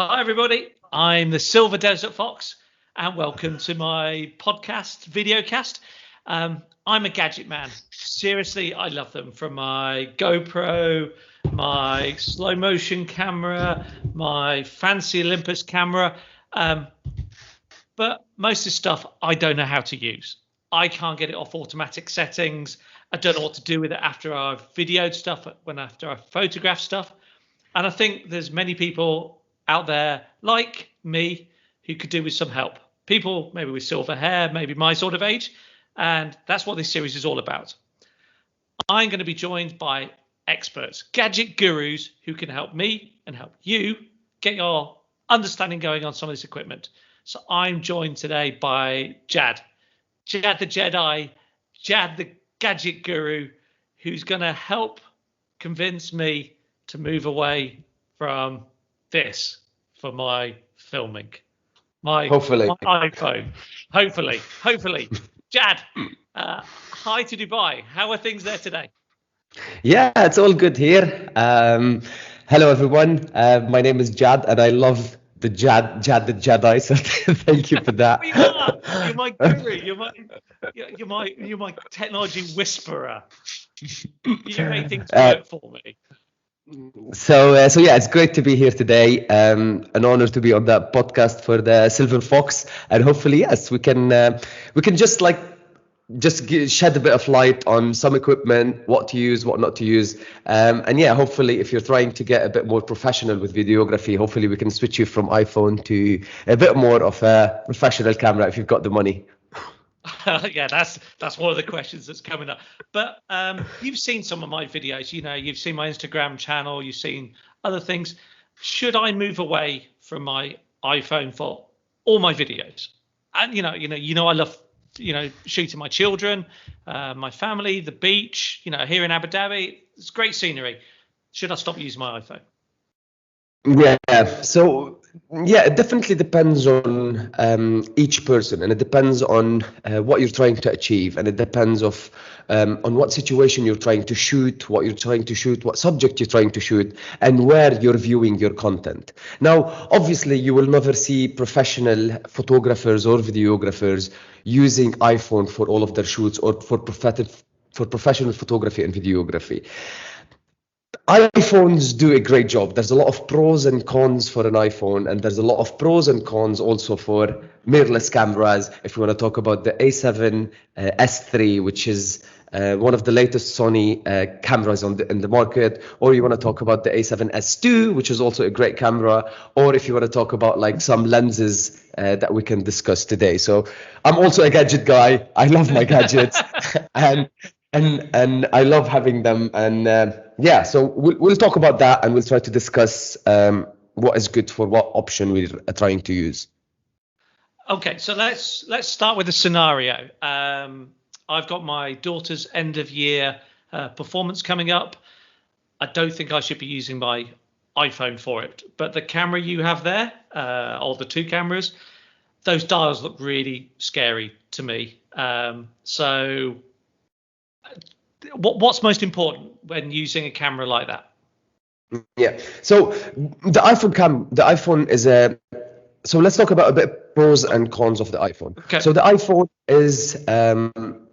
Hi, everybody. I'm the Silver Desert Fox, and welcome to my podcast, videocast. I'm a gadget man. Seriously, I love them. From my GoPro, my slow motion camera, my fancy Olympus camera. But most of the stuff I don't know how to use. I can't get it off automatic settings. I don't know what to do with it after I've videoed stuff, after I've photographed stuff. And I think there's many people out there like me who could do with some help. People maybe with silver hair, maybe my sort of age. And that's what this series is all about. I'm going to be joined by experts, gadget gurus who can help me and help you get your understanding going on some of this equipment. So I'm joined today by Jad the Jedi, Jad the gadget guru, who's going to help convince me to move away from this for my filming. My iPhone. Hopefully. Jad, hi to Dubai. How are things there today? Yeah, it's all good here. Hello, everyone. My name is Jad, and I love the Jad the Jedi. So thank you for that. You're my guru. You're my technology whisperer. You make things work for me. So yeah, it's great to be here today. An honor to be on that podcast for the Silver Fox, and hopefully, yes, we can just shed a bit of light on some equipment, what to use, what not to use, and yeah, hopefully, if you're trying to get a bit more professional with videography, hopefully we can switch you from iPhone to a bit more of a professional camera if you've got the money. Yeah, that's one of the questions that's coming up. But you've seen some of my videos. You've seen my Instagram channel. You've seen other things. Should I move away from my iPhone for all my videos? And I love shooting my children, my family, the beach. Here in Abu Dhabi, it's great scenery. Should I stop using my iPhone? Yeah, so yeah, it definitely depends on each person, and it depends on what you're trying to achieve, and it depends on what situation you're trying to shoot, what you're trying to shoot, what subject you're trying to shoot, and where you're viewing your content. Now, obviously, you will never see professional photographers or videographers using iPhone for all of their shoots or for professional photography and videography. iPhones do a great job. There's a lot of pros and cons for an iPhone, and there's a lot of pros and cons also for mirrorless cameras. If you want to talk about the A7 S3, which is one of the latest Sony cameras in the market, or you want to talk about the A7 S2, which is also a great camera, or if you want to talk about like some lenses that we can discuss today. So I'm also a gadget guy. I love my gadgets, and I love having them, and yeah, so we'll talk about that, and we'll try to discuss what is good for what option we're trying to use. Okay, so let's start with a scenario. I've got my daughter's end of year performance coming up. I don't think I should be using my iPhone for it, but the camera you have there, or the two cameras, those dials look really scary to me. So what's most important when using a camera like that? Yeah, so the iPhone is so let's talk about a bit pros and cons of the iPhone. Okay. So the iPhone is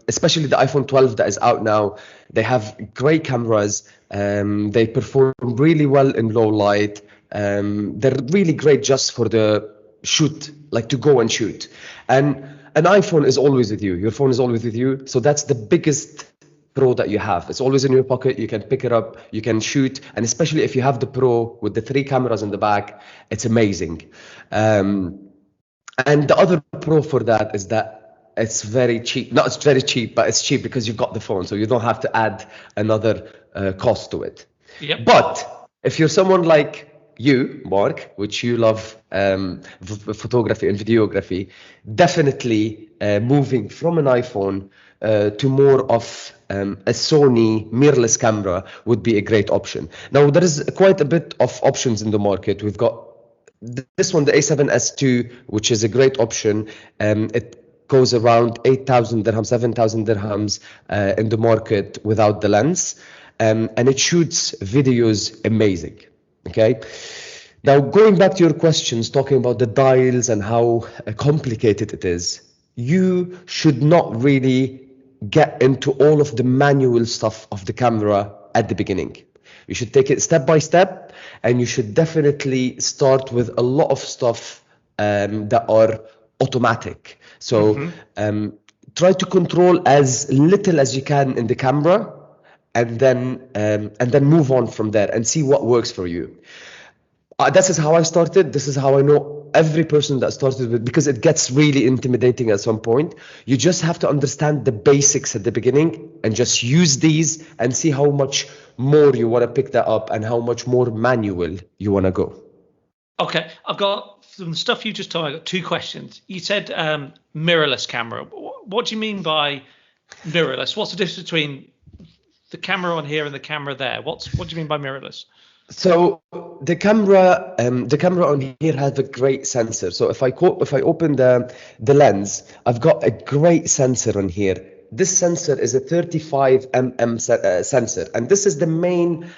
especially the iPhone 12 that is out now, they have great cameras. They perform really well in low light. They're really great just for the shoot, like to go and shoot. And an iPhone is always with you. Your phone is always with you. So that's the biggest pro that you have. It's always in your pocket. You can pick it up, you can shoot, and especially if you have the Pro with the 3 cameras in the back, it's amazing. And the other pro for that is that it's very cheap. Not it's very cheap, but it's cheap because you've got the phone, so you don't have to add another cost to it. Yep. But if you're someone like you, Mark, which you love photography and videography, definitely moving from an iPhone to more of a Sony mirrorless camera would be a great option. Now, there is quite a bit of options in the market. We've got this one, the A7S2, which is a great option. It goes around 8,000 dirhams, 7,000 dirhams in the market without the lens. And it shoots videos amazing. Okay. Now, going back to your questions, talking about the dials and how complicated it is, you should not really get into all of the manual stuff of the camera at the beginning. You should take it step by step, and you should definitely start with a lot of stuff that are automatic. So try to control as little as you can in the camera, and then move on from there and see what works for you. This is how I started. This is how I know every person that started with, because it gets really intimidating at some point. You just have to understand the basics at the beginning and just use these and see how much more you want to pick that up and how much more manual you want to go. Okay, I've got some stuff you just told me. I got two questions. You said mirrorless camera. What do you mean by mirrorless? What's the difference between the camera on here and the camera there? What do you mean by mirrorless? So the camera on here has a great sensor. So if I open the lens, I've got a great sensor on here. This sensor is a 35 sensor, and this is the main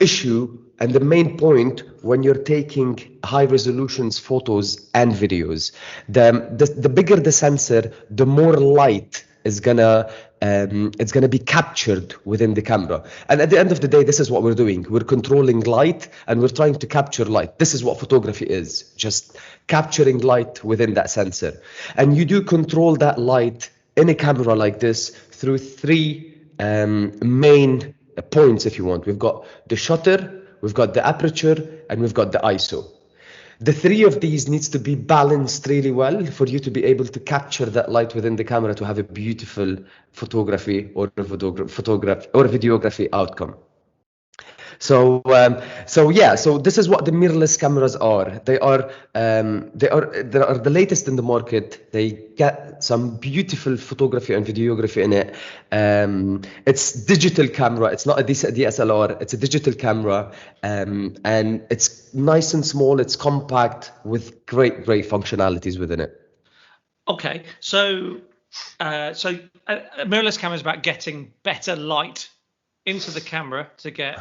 issue and the main point when you're taking high resolutions photos and videos. The bigger the sensor, the more light is gonna it's gonna be captured within the camera. And at the end of the day, this is what we're doing. We're controlling light and we're trying to capture light. This is what photography is, just capturing light within that sensor. And you do control that light in a camera like this through three main points, if you want. We've got the shutter, we've got the aperture, and we've got the ISO. The three of these needs to be balanced really well for you to be able to capture that light within the camera to have a beautiful photography or a videography outcome. So this is what the mirrorless cameras are. They are the latest in the market. They get some beautiful photography and videography in it. It's digital camera. It's not a DSLR. It's a digital camera, and it's nice and small. It's compact with great functionalities within it. Okay, so a mirrorless camera is about getting better light into the camera to get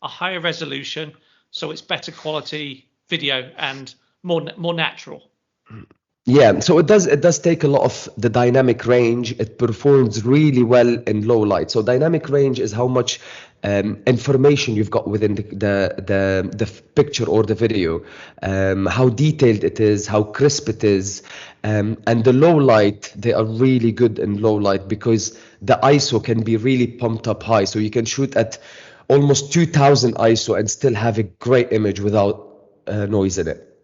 a higher resolution, so it's better quality video and more natural. Yeah, so it does take a lot of the dynamic range. It performs really well in low light. So dynamic range is how much information you've got within the picture or the video, how detailed it is, how crisp it is, and the low light, they are really good in low light because the ISO can be really pumped up high. So you can shoot at almost 2000 ISO and still have a great image without noise in it.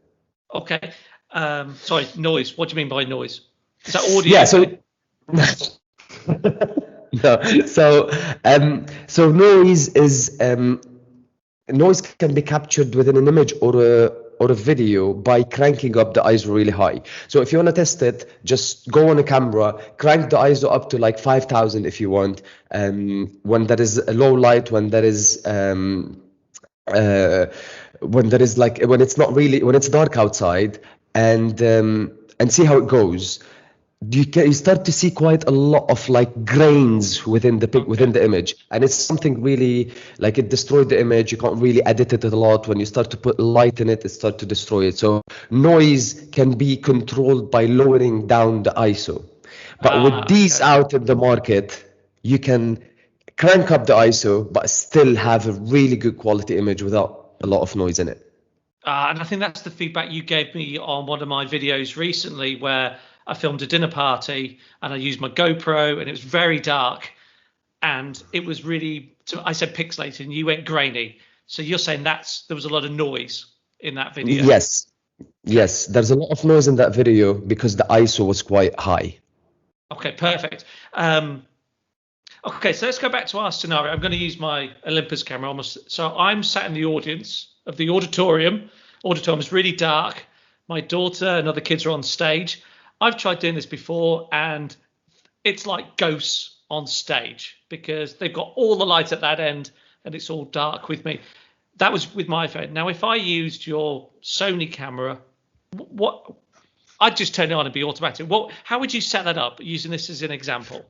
Okay. Sorry, noise. What do you mean by noise? Is that audio? Yeah. So no. So noise is noise can be captured within an image or a video by cranking up the ISO really high. So if you want to test it, just go on a camera, crank the ISO up to like 5000 if you want. When there is a low light, when it's dark outside, and see how it goes. You start to see quite a lot of like grains within the image, and it's something really like it destroyed the image. You can't really edit it a lot. When you start to put light in it, it starts to destroy it. So noise can be controlled by lowering down the ISO. But with these out in the market, you can crank up the ISO but still have a really good quality image without a lot of noise in it. And I think that's the feedback you gave me on one of my videos recently, where I filmed a dinner party and I used my GoPro and it was very dark and it was really, I said pixelated and you went grainy. So you're saying there was a lot of noise in that video? Yes, there's a lot of noise in that video because the ISO was quite high. Okay, perfect. Okay, so let's go back to our scenario. I'm going to use my Olympus camera almost. So I'm sat in the audience of the auditorium. Auditorium is really dark. My daughter and other kids are on stage. I've tried doing this before and it's like ghosts on stage because they've got all the light at that end and it's all dark with me. That was with my phone. Now, if I used your Sony camera, I'd just turn it on and be automatic. How would you set that up using this as an example?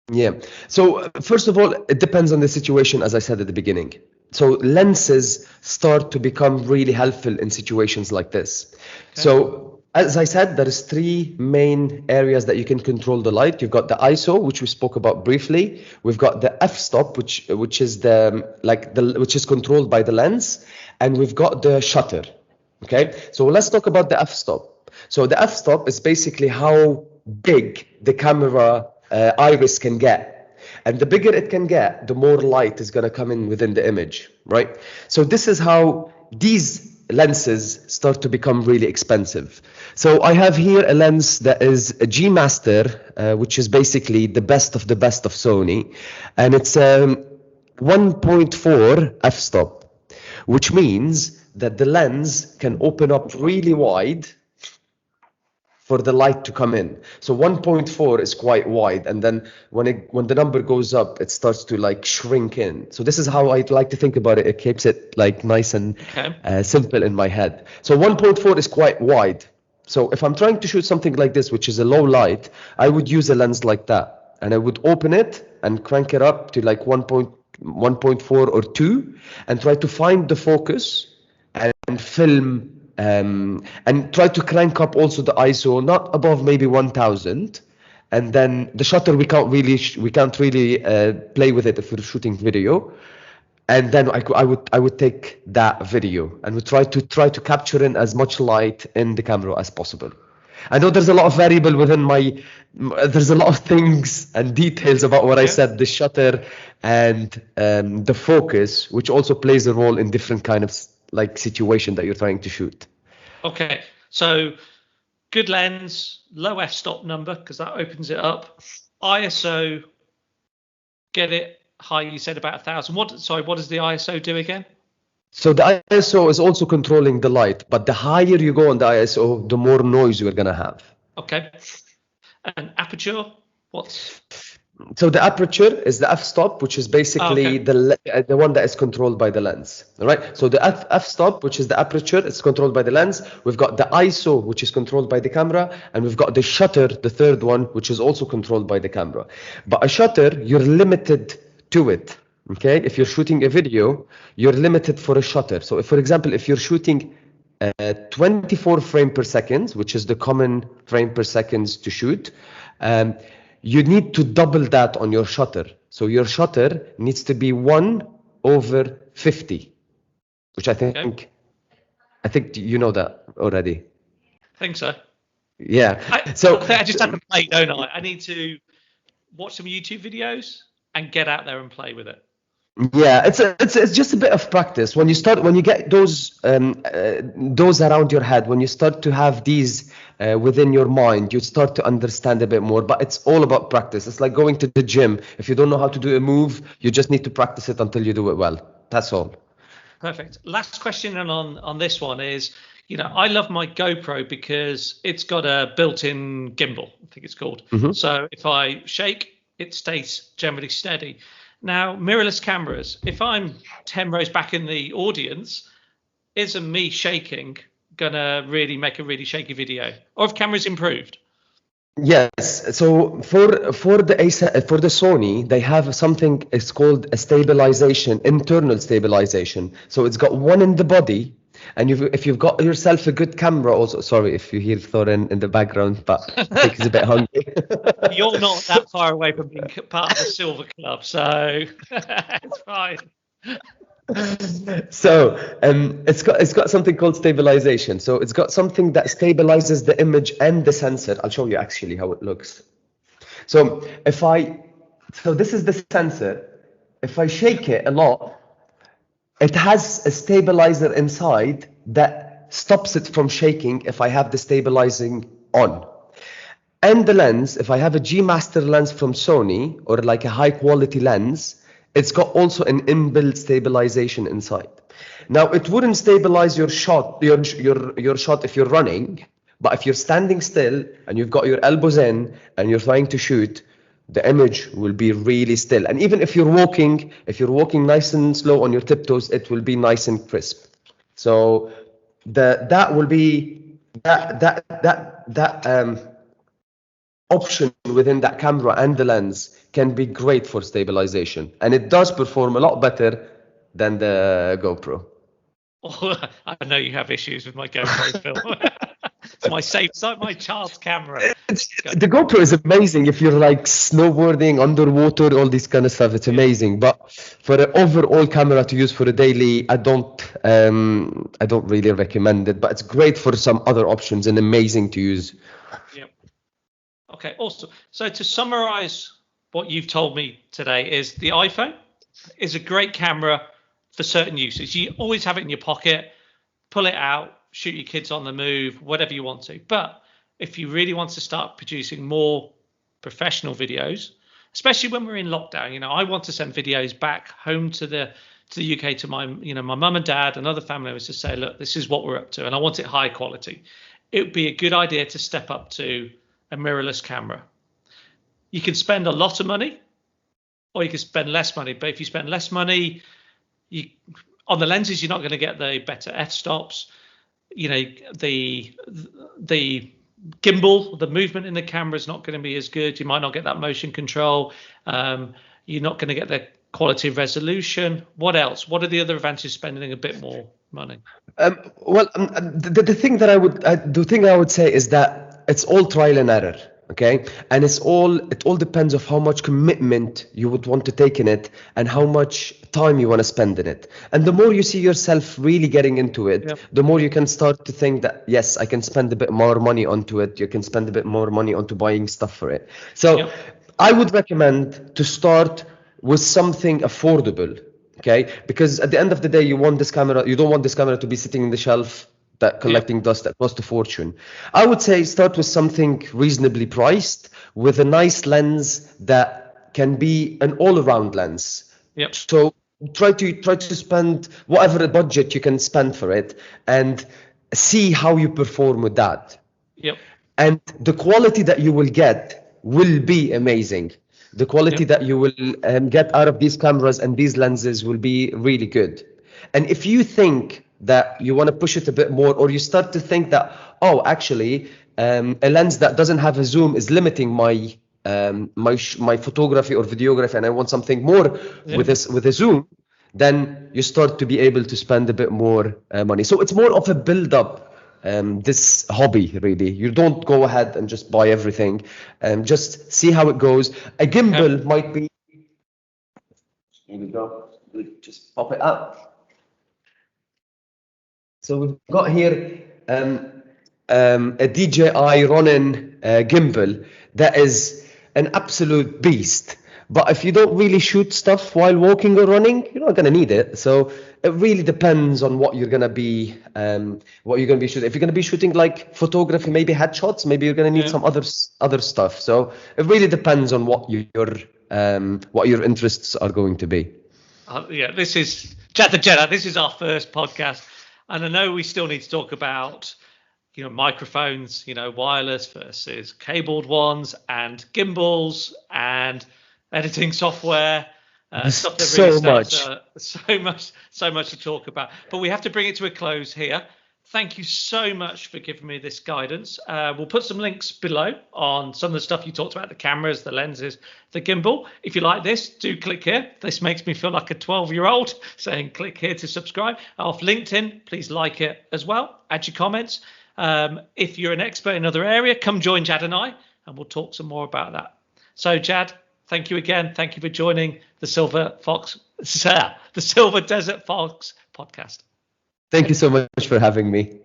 Yeah. So first of all, it depends on the situation, as I said at the beginning. so lenses start to become really helpful in situations like this. So as I said, there is three main areas that you can control the light. You've got the ISO, which we spoke about briefly. We've got the f-stop, which is which is controlled by the lens, and we've got the shutter. Okay, so let's talk about the f-stop. So the f-stop is basically how big the camera iris can get. And the bigger it can get, the more light is going to come in within the image, right? So this is how these lenses start to become really expensive. So I have here a lens that is a G Master, which is basically the best of Sony. And it's 1.4 f-stop, which means that the lens can open up really wide for the light to come in. So 1.4 is quite wide, and then when the number goes up, it starts to like shrink in. So this is how I like to think about it. It keeps it like nice and simple in my head. So 1.4 is quite wide. So if I'm trying to shoot something like this, which is a low light, I would use a lens like that, and I would open it and crank it up to like 1.4 or 2, and try to find the focus and film. And try to crank up also the ISO not above maybe 1000, and then the shutter we can't really play with it if we're shooting video. And then I would take that video and would try to capture in as much light in the camera as possible. I know there's a lot of variable within there's a lot of things and details about what I said, the shutter and the focus, which also plays a role in different kind of like situation that you're trying to shoot. Okay, so good lens, low f-stop number, because that opens it up. ISO, get it high, you said about 1000. What does the ISO do again? So the ISO is also controlling the light, but the higher you go on the ISO, the more noise you're gonna have. Okay. And aperture, So the aperture is the f-stop, which is basically the one that is controlled by the lens. All right. So the f-stop, which is the aperture, it's controlled by the lens. We've got the ISO, which is controlled by the camera, and we've got the shutter, the third one, which is also controlled by the camera. But a shutter, you're limited to it. Okay. If you're shooting a video, you're limited for a shutter. So if, for example, if you're shooting 24 frame per second, which is the common frame per second to shoot, you need to double that on your shutter. So your shutter needs to be 1/50, which I think you know that already. I think so. Yeah. I just have to play, don't I? I need to watch some YouTube videos and get out there and play with it. Yeah, it's just a bit of practice. When you get those around your head, when you start to have these within your mind, you start to understand a bit more. But it's all about practice. It's like going to the gym. If you don't know how to do a move, you just need to practice it until you do it well. That's all. Perfect. Last question on this one is, I love my GoPro because it's got a built-in gimbal, I think it's called. Mm-hmm. So if I shake, it stays generally steady. Now, mirrorless cameras, if I'm 10 rows back in the audience, isn't me shaking going to really make a really shaky video? Or have cameras improved? Yes. So for the Sony, they have something, it's called a stabilization, internal stabilization. So it's got one in the body. And if you've got yourself a good camera also, sorry if you hear Thorin in the background, but I think he's a bit hungry. You're not that far away from being part of the Silver Club, so it's fine. So it's got something called stabilization. So it's got something that stabilizes the image and the sensor. I'll show you actually how it looks. So this is the sensor. If I shake it a lot, it has a stabilizer inside that stops it from shaking if I have the stabilizing on. And the lens, if I have a G Master lens from Sony or like a high quality lens, it's got also an inbuilt stabilization inside. Now it wouldn't stabilize your shot, your shot if you're running, but if you're standing still and you've got your elbows in and you're trying to shoot, the image will be really still. And even if you're walking nice and slow on your tiptoes, it will be nice and crisp. So that option within that camera and the lens can be great for stabilization. And it does perform a lot better than the GoPro. I know you have issues with my GoPro film. It's my safe side, my child's camera. The GoPro is amazing if you're like snowboarding, underwater, all this kind of stuff. It's amazing. But for an overall camera to use for a daily, I don't really recommend it. But it's great for some other options and amazing to use. Yep. Okay, awesome. So to summarize what you've told me today is the iPhone is a great camera for certain uses. You always have it in your pocket, pull it out, shoot your kids on the move, whatever you want to. But if you really want to start producing more professional videos, especially when we're in lockdown, I want to send videos back home to the UK to my mum and dad and other family members to say, look, this is what we're up to, and I want it high quality. It would be a good idea to step up to a mirrorless camera. You can spend a lot of money, or you can spend less money. But if you spend less money, on the lenses, you're not going to get the better f-stops. The gimbal, the movement in the camera is not going to be as good. You might not get that motion control. You're not going to get the quality of resolution. What else? What are the other advantages of spending a bit more money? The thing that I would say is that it's all trial and error. Okay, and it all depends on how much commitment you would want to take in it and how much time you want to spend in it. And the more you see yourself really getting into it, the more you can start to think that, yes, I can spend a bit more money onto it. You can spend a bit more money onto buying stuff for it. So I would recommend to start with something affordable. Okay, because at the end of the day, you don't want this camera to be sitting in the shelf that collecting dust that cost a fortune. I would say start with something reasonably priced with a nice lens that can be an all-around lens. So try to spend whatever budget you can spend for it and see how you perform with that. And the quality that you will get will be amazing. The quality that you will get out of these cameras and these lenses will be really good. And if you think that you want to push it a bit more, or you start to think that, actually, a lens that doesn't have a zoom is limiting my photography or videography, and I want something more with a zoom, then you start to be able to spend a bit more money. So it's more of a build-up, this hobby, really. You don't go ahead and just buy everything, just see how it goes. A gimbal might be... Here we go. Just pop it up. So we've got here a DJI Ronin gimbal that is an absolute beast. But if you don't really shoot stuff while walking or running, you're not going to need it. So it really depends on what you're going to be shooting. If you're going to be shooting like photography, maybe headshots, maybe you're going to need some other stuff. So it really depends on what your interests are going to be. This is Jad the Jedi. This is our first podcast. And I know we still need to talk about, microphones, wireless versus cabled ones, and gimbals and editing software. Stuff that really so much to talk about. But we have to bring it to a close here. Thank you so much for giving me this guidance. We'll put some links below on some of the stuff you talked about, the cameras, the lenses, the gimbal. If you like this, do click here. This makes me feel like a 12-year-old saying click here to subscribe. Off LinkedIn, please like it as well. Add your comments. If you're an expert in another area, come join Jad and I, and we'll talk some more about that. So Jad, thank you again. Thank you for joining the Silver Desert Fox podcast. Thank you so much for having me.